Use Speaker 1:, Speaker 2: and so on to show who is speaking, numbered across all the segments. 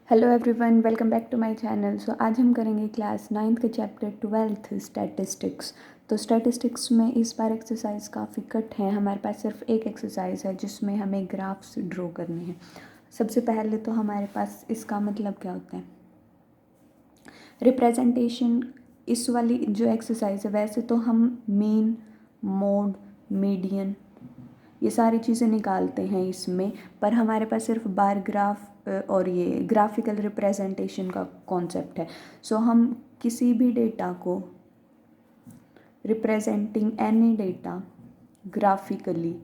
Speaker 1: Hello everyone, welcome back to my channel. So आज हम करेंगे क्लास 9th के चैप्टर 12th स्टैटिस्टिक्स। तो स्टैटिस्टिक्स में इस बार एक्सरसाइज काफ़ी कट है। हमारे पास सिर्फ एक एक्सरसाइज है जिसमें हमें ग्राफ्स ड्रॉ करने हैं। सबसे पहले तो हमारे पास इसका मतलब क्या होता है, रिप्रेजेंटेशन। इस वाली जो एक्सरसाइज है, वैसे तो हम मीन, मोड, मीडियन ये सारी चीज़ें निकालते हैं इसमें, पर हमारे पास सिर्फ बार ग्राफ और ये ग्राफिकल रिप्रेजेंटेशन का कॉन्सेप्ट है। सो हम किसी भी डेटा को, रिप्रेजेंटिंग एनी डेटा ग्राफिकली,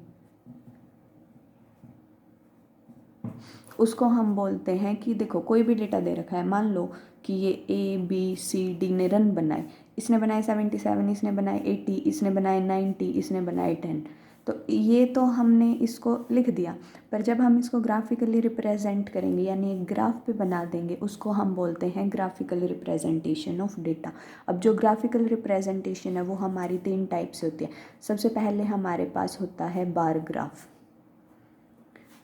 Speaker 1: उसको हम बोलते हैं कि देखो कोई भी डेटा दे रखा है, मान लो कि ये ABCD ने रन बनाए, इसने बनाए 77, इसने बनाए 80, इसने बनाए 90, इसने बनाए 10। तो ये तो हमने इसको लिख दिया, पर जब हम इसको ग्राफिकली रिप्रेजेंट करेंगे यानी एक ग्राफ पे बना देंगे, उसको हम बोलते हैं ग्राफिकल रिप्रेजेंटेशन ऑफ डेटा। अब जो ग्राफिकल रिप्रेजेंटेशन है वो हमारी 3 टाइप से होती है। सबसे पहले हमारे पास होता है बार ग्राफ,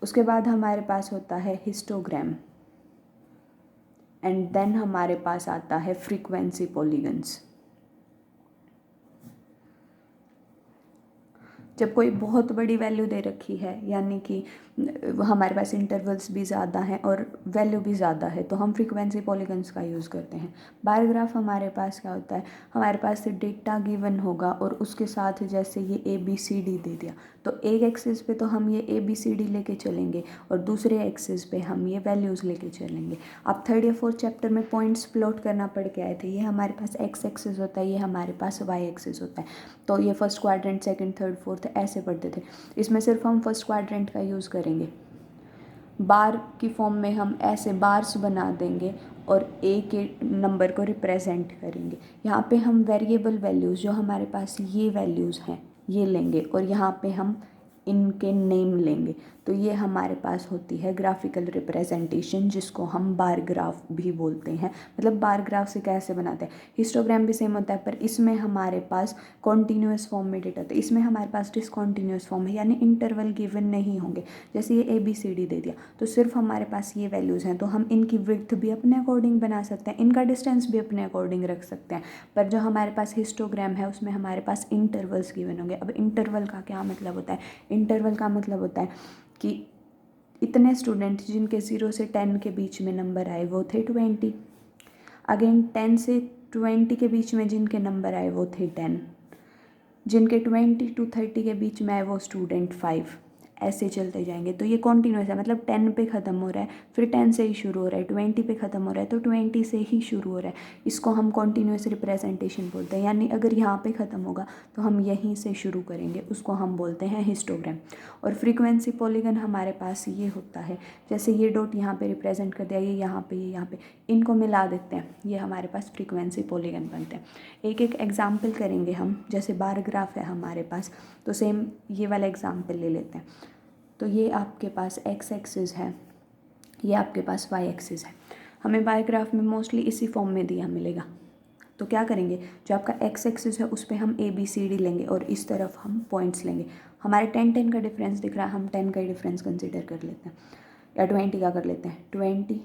Speaker 1: उसके बाद हमारे पास होता है हिस्टोग्राम, एंड देन हमारे पास आता है फ्रीक्वेंसी पॉलीगन्स। जब कोई बहुत बड़ी वैल्यू दे रखी है, यानी कि हमारे पास इंटरवल्स भी ज़्यादा हैं और वैल्यू भी ज़्यादा है, तो हम फ्रीक्वेंसी पॉलीगन्स का यूज़ करते हैं। बार ग्राफ हमारे पास क्या होता है, हमारे पास डेटा गिवन होगा और उसके साथ जैसे ये ABCD दे दिया, तो एक एक्सिस पे तो हम ये ABCD लेके चलेंगे और दूसरे एक्सिस पे हम ये वैल्यूज़ लेके चलेंगे। आप 3rd या 4th चैप्टर में पॉइंट्स प्लॉट करना पढ़ के आए थे। ये हमारे पास X एक्सिस होता है, ये हमारे पास Y एक्सिस होता है। तो ये first quadrant, second, third, fourth ऐसे पढ़ते थे। इसमें सिर्फ हम फर्स्ट क्वाड्रेंट का यूज़ करेंगे। बार की फॉर्म में हम ऐसे बार्स बना देंगे और ए के नंबर को रिप्रेजेंट करेंगे। यहाँ पे हम वेरिएबल वैल्यूज़, जो हमारे पास ये वैल्यूज़ हैं, ये लेंगे और यहाँ पे हम इनके नेम लेंगे। तो ये हमारे पास होती है ग्राफिकल रिप्रेजेंटेशन, जिसको हम बार ग्राफ भी बोलते हैं। मतलब बार ग्राफ से कैसे बनाते हैं, हिस्टोग्राम भी सेम होता है, पर इसमें हमारे पास कॉन्टीन्यूअस फॉर्म में डेटा होता है, इसमें हमारे पास डिसकॉन्टीन्यूअस फॉर्म है, यानी इंटरवल गिवन नहीं होंगे। जैसे ये ABCD दे दिया तो सिर्फ हमारे पास ये वैल्यूज़ हैं, तो हम इनकी विड्थ भी अपने अकॉर्डिंग बना सकते हैं, इनका डिस्टेंस भी अपने अकॉर्डिंग रख सकते हैं। पर जो हमारे पास हिस्टोग्राम है उसमें हमारे पास इंटरवल्स गिवन होंगे। अब इंटरवल का क्या मतलब होता है, इंटरवल का मतलब होता है कि इतने स्टूडेंट जिनके 0 से 10 के बीच में नंबर आए वो थे 20, अगेन 10 से 20 के बीच में जिनके नंबर आए वो थे 10, जिनके 20 to 30 के बीच में आए वो स्टूडेंट 5, ऐसे चलते जाएंगे। तो ये कॉन्टीन्यूस है, मतलब 10 पे ख़त्म हो रहा है, फिर 10 से ही शुरू हो रहा है, 20 पे ख़त्म हो रहा है तो 20 से ही शुरू हो रहा है। इसको हम कॉन्टीन्यूस रिप्रेजेंटेशन बोलते हैं, यानी अगर यहाँ पे ख़त्म होगा तो हम यहीं से शुरू करेंगे, उसको हम बोलते हैं हिस्टोग्राम। और फ्रीक्वेंसी पॉलीगन हमारे पास ये होता है, जैसे ये डॉट यहाँ पे रिप्रेजेंट कर दिया, ये यहाँ पे, ये यहाँ पे, इनको मिला देते हैं, ये हमारे पास फ्रीक्वेंसी पॉलीगन बनते हैं। एक एक एग्जाम्पल करेंगे हम। जैसे बार ग्राफ है हमारे पास, तो सेम ये वाला एग्जाम्पल ले लेते हैं। तो ये आपके पास X एक्सिस है, ये आपके पास Y एक्सिस है। हमें बार ग्राफ में मोस्टली इसी फॉर्म में दिया मिलेगा। तो क्या करेंगे, जो आपका X एक्सिस है उस पर हम ABCD लेंगे और इस तरफ हम पॉइंट्स लेंगे। हमारे 10-10 का डिफरेंस दिख रहा है, हम 10 का ही डिफरेंस कंसिडर कर लेते हैं, या 20 का कर लेते हैं। 20,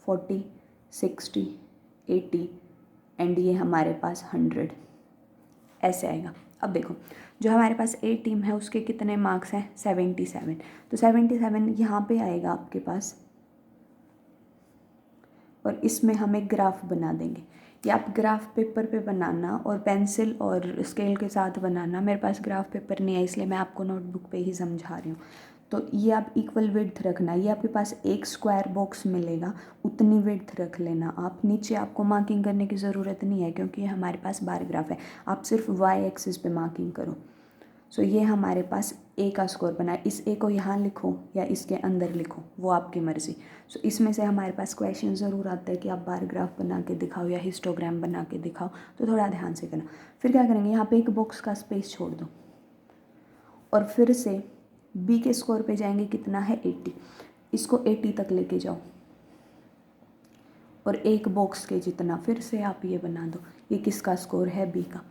Speaker 1: 40, 60, 80 एंड ये हमारे पास 100 ऐसे आएगा। अब देखो, जो हमारे पास A टीम है उसके कितने मार्क्स हैं, 77। तो 77 यहाँ पे आएगा आपके पास, और इसमें हम एक ग्राफ बना देंगे। या आप ग्राफ पेपर पे बनाना और पेंसिल और स्केल के साथ बनाना। मेरे पास ग्राफ पेपर नहीं है इसलिए मैं आपको नोटबुक पे ही समझा रही हूँ। तो ये आप इक्वल विड्थ रखना, ये आपके पास एक स्क्वायर बॉक्स मिलेगा, उतनी विड्थ रख लेना आप। नीचे आपको मार्किंग करने की ज़रूरत नहीं है क्योंकि ये हमारे पास बार ग्राफ है, आप सिर्फ Y एक्सिस पे मार्किंग करो। सो ये हमारे पास A का स्कोर बना है, इस A को यहाँ लिखो या इसके अंदर लिखो, वो आपकी मर्ज़ी। सो इसमें से हमारे पास क्वेश्चन ज़रूर आता है कि आप बार ग्राफ बना के दिखाओ या हिस्टोग्राम बना के दिखाओ, तो थोड़ा ध्यान से करना। फिर क्या करेंगे, यहाँ पे एक बॉक्स का स्पेस छोड़ दो और फिर से B के स्कोर पे जाएंगे, कितना है 80, इसको 80 तक लेके जाओ और एक बॉक्स के जितना फिर से आप ये बना दो। ये किसका स्कोर है, B का।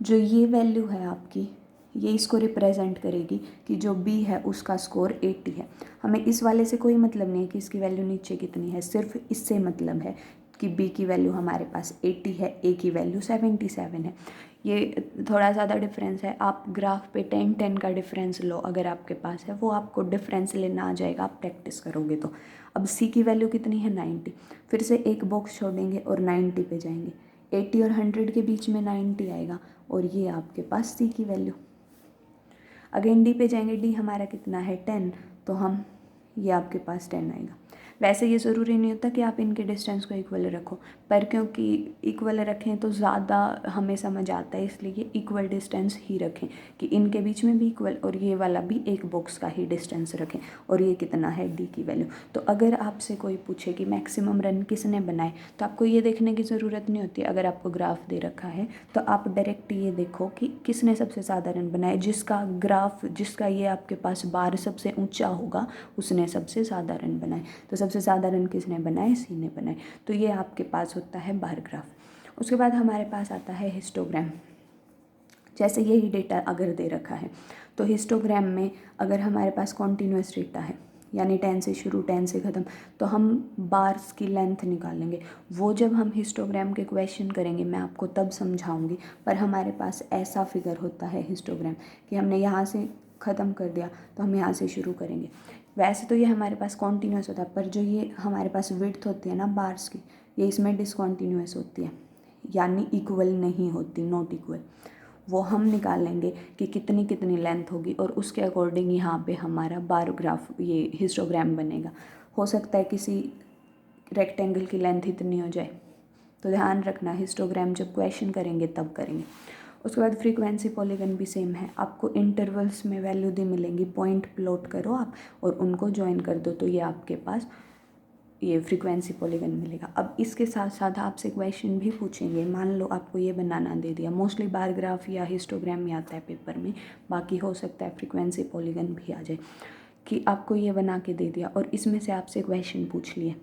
Speaker 1: जो ये वैल्यू है आपकी, ये इसको रिप्रेजेंट करेगी कि जो बी है उसका स्कोर 80 है। हमें इस वाले से कोई मतलब नहीं है कि इसकी वैल्यू नीचे कितनी है, सिर्फ इससे मतलब है कि बी की वैल्यू हमारे पास 80 है, ए की वैल्यू 77 है। ये थोड़ा ज़्यादा डिफरेंस है। आप ग्राफ पे 10-10 का डिफरेंस लो अगर आपके पास है, वो आपको डिफरेंस लेना आ जाएगा आप प्रैक्टिस करोगे तो। अब सी की वैल्यू कितनी है 90, फिर से एक बॉक्स छोड़ेंगे और 90 पे जाएंगे, 80 और 100 के बीच में 90 आएगा और ये आपके पास सी की वैल्यू। अगेन डी पे जाएंगे, डी हमारा कितना है 10, तो हम ये आपके पास 10 आएगा। वैसे ये ज़रूरी नहीं होता कि आप इनके डिस्टेंस को इक्वल रखो, पर क्योंकि इक्वल रखें तो ज़्यादा हमें समझ आता है, इसलिए इक्वल डिस्टेंस ही रखें कि इनके बीच में भी इक्वल और ये वाला भी एक बॉक्स का ही डिस्टेंस रखें। और ये कितना है डी की वैल्यू। तो अगर आपसे कोई पूछे कि मैक्सिमम रन किसने बनाए, तो आपको ये देखने की ज़रूरत नहीं होती। अगर आपको ग्राफ दे रखा है तो आप डायरेक्ट ये देखो कि किसने सबसे ज़्यादा रन बनाए, जिसका ये आपके पास बार सबसे ऊंचा होगा उसने सबसे ज़्यादा रन बनाए। तो सबसे ज़्यादा रन किसने बनाए, सी ने बनाए। तो ये आपके पास होता है बार ग्राफ। उसके बाद हमारे पास आता है हिस्टोग्राम। जैसे यही डेटा अगर दे रखा है तो हिस्टोग्राम में अगर हमारे पास कॉन्टीन्यूस डेटा है, यानी 10 से शुरू 10 से ख़त्म, तो हम बार्स की लेंथ निकालेंगे। वो जब हम हिस्टोग्राम के क्वेश्चन करेंगे मैं आपको तब समझाऊंगी, पर हमारे पास ऐसा फिगर होता है हिस्टोग्राम कि हमने यहाँ से ख़त्म कर दिया तो हम यहाँ से शुरू करेंगे। वैसे तो ये हमारे पास कॉन्टीन्यूस होता है, पर जो ये हमारे पास विड्थ होती है ना बार्स की, ये इसमें डिसकॉन्टीन्यूस होती है, यानी इक्वल नहीं होती, नॉट इक्वल। वो हम निकालेंगे कि कितनी कितनी लेंथ होगी और उसके अकॉर्डिंग यहाँ पे हमारा बार ग्राफ ये हिस्टोग्राम बनेगा। हो सकता है किसी रेक्टेंगल की लेंथ इतनी हो जाए, तो ध्यान रखना हिस्टोग्राम जब क्वेश्चन करेंगे तब करेंगे। उसके बाद फ्रीक्वेंसी पॉलीगन भी सेम है, आपको इंटरवल्स में वैल्यू दी मिलेंगी, पॉइंट प्लॉट करो आप और उनको ज्वाइन कर दो, तो ये आपके पास ये फ्रीक्वेंसी पॉलीगन मिलेगा। अब इसके साथ साथ आपसे क्वेश्चन भी पूछेंगे, मान लो आपको ये बनाना दे दिया, मोस्टली बार ग्राफ या हिस्टोग्राम में आता है पेपर में, बाकी हो सकता है फ्रीक्वेंसी पॉलीगन भी आ जाए, कि आपको ये बना के दे दिया और इसमें से आपसे क्वेश्चन पूछ लिए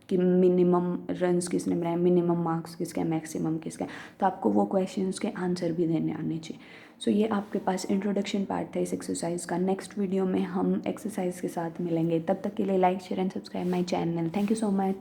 Speaker 1: कि मिनिमम रन्स किसने बनाए, मिनिमम मार्क्स किसका, मैक्सिमम किसका, तो आपको वो क्वेश्चंस के आंसर भी देने आने चाहिए। सो ये आपके पास इंट्रोडक्शन पार्ट था इस एक्सरसाइज का। नेक्स्ट वीडियो में हम एक्सरसाइज के साथ मिलेंगे, तब तक के लिए like share and subscribe my channel. Thank you so much.